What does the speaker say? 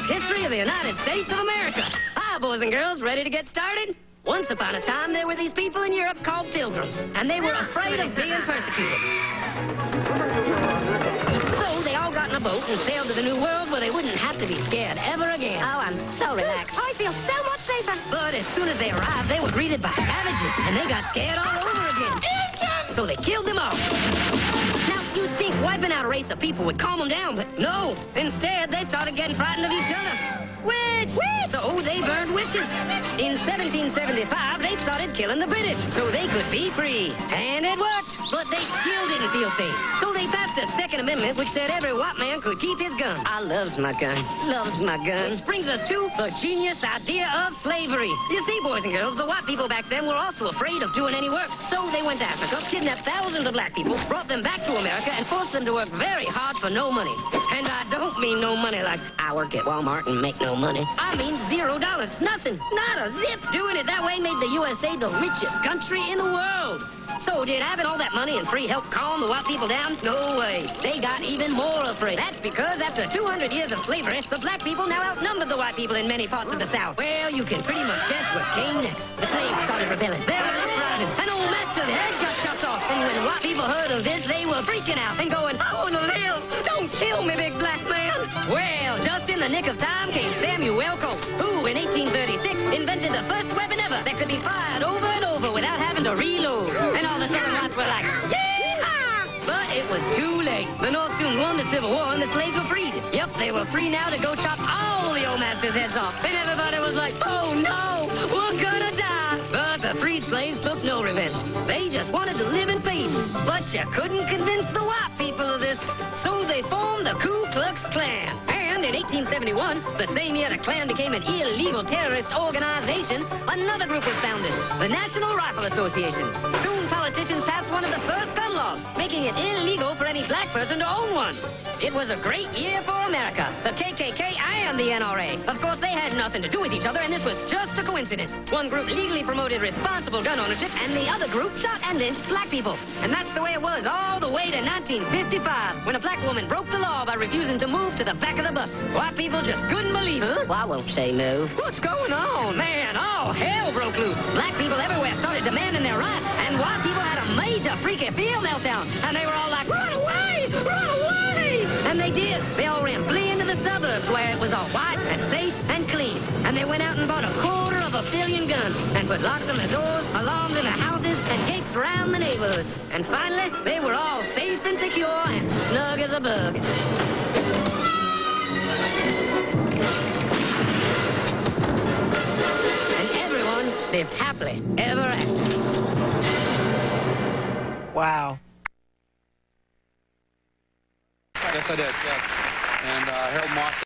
brief history of the United States of America. Hi, boys and girls, ready to get started? Once upon a time, there were these people in Europe called pilgrims, and they were afraid of being persecuted. So they all got in a boat and sailed to the New World where they wouldn't have to be scared ever again. Oh, I'm so relaxed. I feel so much safer. But as soon as they arrived, they were greeted by savages, and they got scared all over again. So they killed them all. Now, you'd think wiping out a race of people would calm them down, but no. Instead, they started getting frightened of each other. Witch! So they burned witches. In 1775, they started killing the British so they could be free. And it worked. But they still didn't feel safe. So they passed a Second Amendment which said every white man could keep his gun. I loves my gun. Loves my gun. Which brings us to the genius idea of slavery. You see, boys and girls, the white people back then were also afraid of doing any work. So they went to Africa, kidnapped thousands of black people, brought them back to America, and forced them to work very hard for no money. And I don't mean no money like I work at Walmart and make no money. I mean $0. Nothing. Not a zip. Doing it that way made the USA the richest country in the world. So did having all that money and free help calm the white people down? No way. They got even more afraid. That's because after 200 years of slavery, the black people now outnumbered the white people in many parts of the South. Well, you can pretty much guess what came next. The slaves started rebelling. There were uprisings, and old Master, the head got chopped off. And when white people heard of this, they were freaking out and going, I want to live. Don't kill me, big black man. Well, just in the nick of time came Samuel Colt, who in 1836 invented the first weapon ever that could be fired over and over without having to reload. And all the Southern whites were like, yeah! But it was too late. The North soon won the Civil War and the slaves were freed. Yep, they were free now to go chop all the old masters' heads off. And everybody was like, oh no, we're gonna die. But the freed slaves took no revenge. They just wanted to live in peace. But you couldn't convince the white people of this. So they formed the Ku Klux Klan. And in 1871, the same year the Klan became an illegal terrorist organization, another group was founded, the National Rifle Association. Soon politicians passed one of the first gun laws, making it illegal for any black person to own one. It was a great year for America, the KKK and the NRA. Of course, they had nothing to do with each other, and this was just a coincidence. One group legally promoted responsible gun ownership, and the other group shot and lynched black people. And that's the way it was all the way to 1955, when a black woman broke the law by refusing to move to the back of the bus. White people just couldn't believe it. Why won't she move? What's going on? Man, all hell broke loose. Black people everywhere started demanding their rights, and white people had a major freaky field meltdown, and they were all like, run away! Run away! And they did. They all ran fleeing to the suburbs where it was all white and safe and clean. And they went out and bought 250 million guns and put locks on the doors, alarms in the houses, and gates around the neighborhoods. And finally, they were all safe and secure and snug as a bug. And everyone lived happily ever after. Wow. Yes, I did. Yes. And Harold Moss.